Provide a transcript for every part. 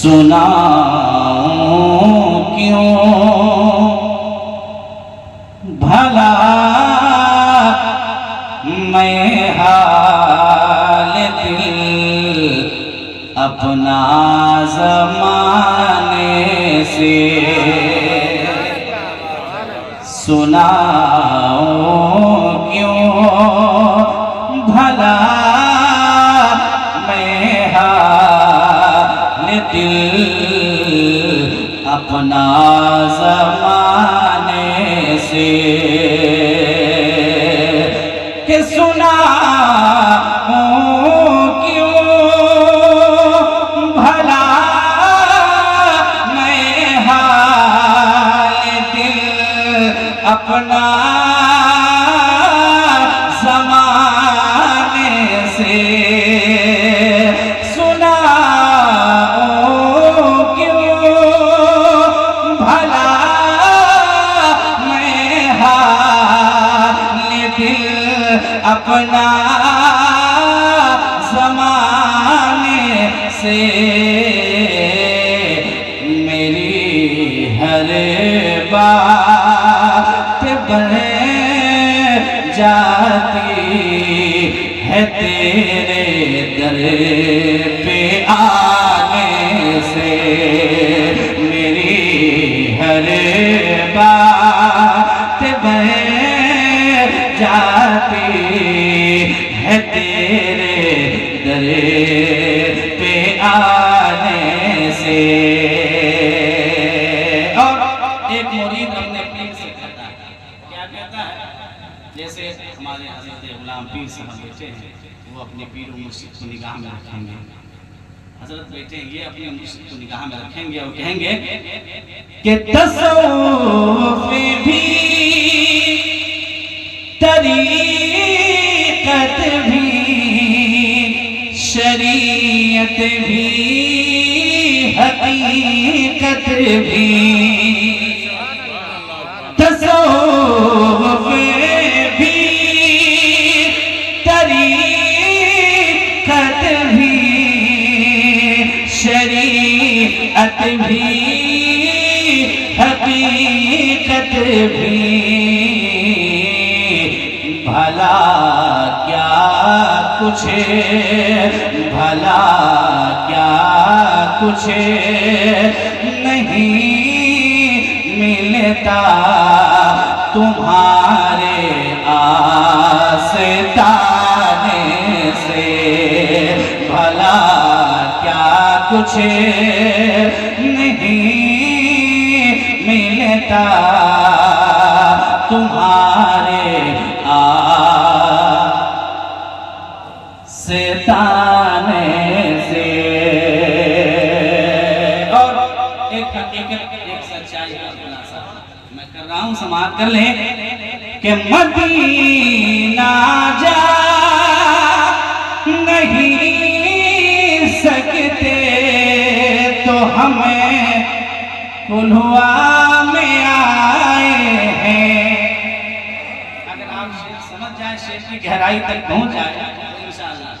سناؤں کیوں بھلا میں حال دل اپنا زمانے سے، سناؤں کیوں بھلا میں حال دل اپنا زمانے سے، کہ سناؤں کیوں بھلا میں حال دل اپنا زمانے سے، سناؤں کیوں بھلا میں حال دل اپنا زمانے سے، میری ہر بات بن جاتی ہے تیرے در پہ آنے سے، میری ہر بات بن جاتی ہے تیرے در پہ آنے سے۔ اور ایک مرید اپنے پیر سے کہتا ہے، کیا کہتا ہے؟ جیسے ہمارے حضرت غلام پیر صاحب بیٹھے ہیں، وہ اپنے پیر و مرشد کو نگاہ میں رکھیں گے، حضرت بیٹھے ہیں، یہ اپنے مرشد کو نگاہ میں رکھیں گے اور کہیں گے کہ تصوف بھی طریقت بھی شریعت بھی حقیقت بھی، تصوف بھی طریقت بھی شریعت بھی حقیقت بھی، بھلا کیا کچھ بھلا کیا کچھ نہیں ملتا تمہارے آستانے سے، بھلا کیا کچھ نہیں ملتا تمہارے آستانے سے۔ اور ایک سچائی کا خلاصہ میں کر رہا ہوں، سماعت کر لیں کہ مدینہ جا نہیں سکتے تو ہمیں کلھوا میں آئے ہیں۔ اگر آپ شعر سمجھ جائیں، شعر کی گہرائی تک پہنچ جائے انشاءاللہ،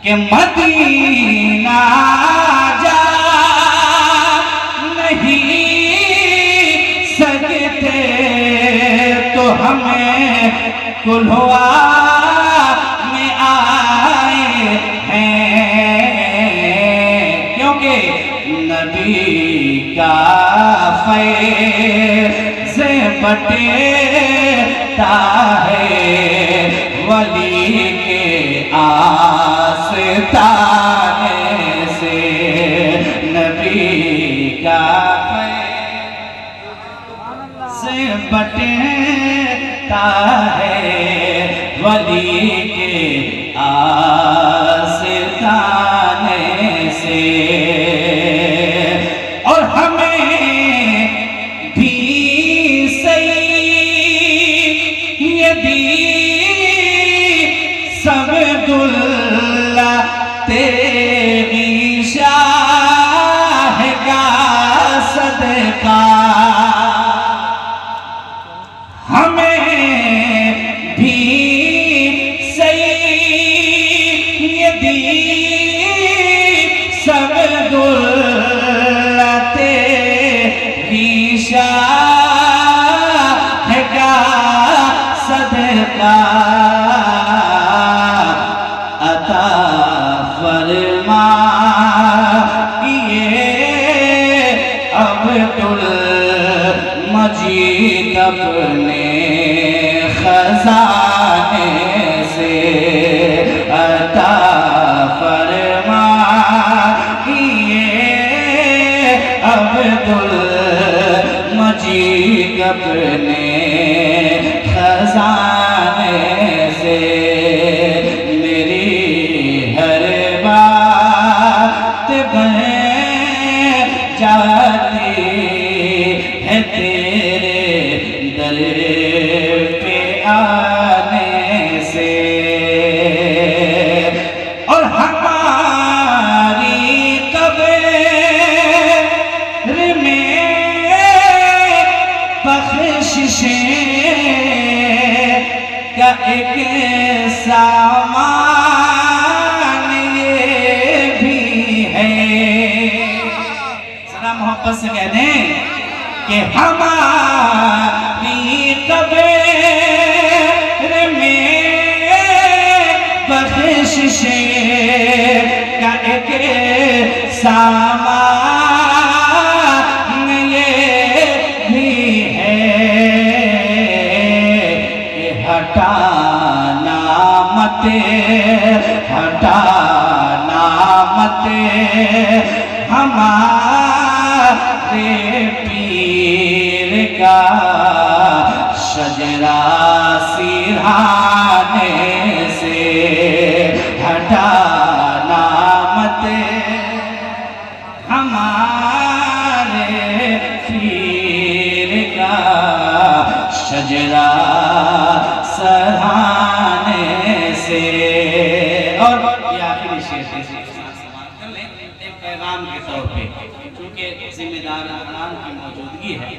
کہ مدینہ جا نہیں سکتے تو ہمیں کلھوا میں آئے ہیں، کیونکہ نبی کا فیض بٹتا ہے ولی کے آستانے سے، نبی کا فیض بٹتا ہے ولی کے آستانے سے، اور ہمیں بھی سیدی سبداللہ تیری شاہگاہ صدقہ، ہمیں بھی سیدی سبداللہ عطا فرما عبدالمجید اپنے خزانے سے عطا فرما عبدالمجید اپنے خزانے سے میری ہر بات بن جاتی ہے تیرے در پہ آنے سے اور ہماری قبر میں بخششیں کا ایک سامان یہ بھی ہے. ذرا محبت سے کہہ دیں کہ ہماری قبر میں بخششیں کا ایک سامان یہ بھی ہے کہ ہٹانا مت ہمارے پیر کا شجرہ سیرھانے سے ہٹانا مت ہمارے پیر کا شجرہ سرہانے سے. اور یہ آخری شعر ایک پیغام کے طور پہ چونکہ ذمہ دار احرام کی موجودگی ہے،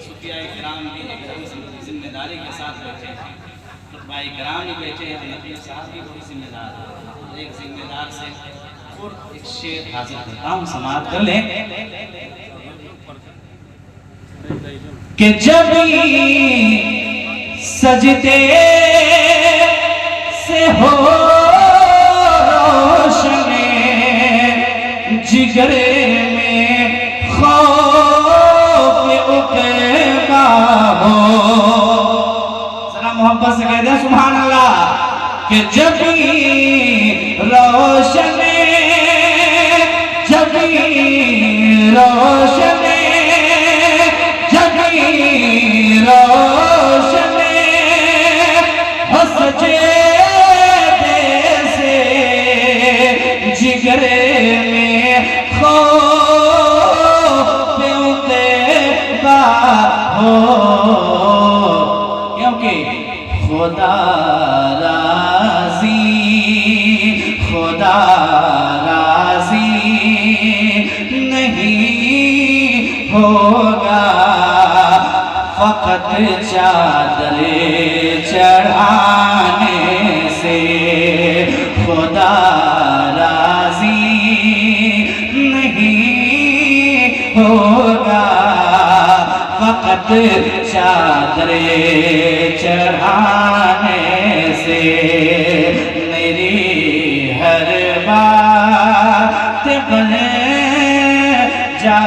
صوفیاء کرام بھی ایک ذمہ داری کے ساتھ بیٹھے ہیں، خطبہ کرام بھی بیٹھے ہیں، نبی صاحب بھی بہت ذمہ دار ہیں. ایک ذمہ دار سے اور ایک شعر حاضر کرتا ہوں، سماعت کر لیں کہ جبھی سجدے سے ہو جگر میں خوف عقبہ ہو. ذرا محبت سے کہہ دیں سبحان اللہ کہ جبھی روشن ہو سجدے سے جگر میں خوف عقبہ ہو. کیونکہ خدا راضی نہیں ہوگا فقط چادر چڑھانے سے. خدا راضی نہیں ہوگا فقط چادر چڑھانے سے. میری ہر بات بن جا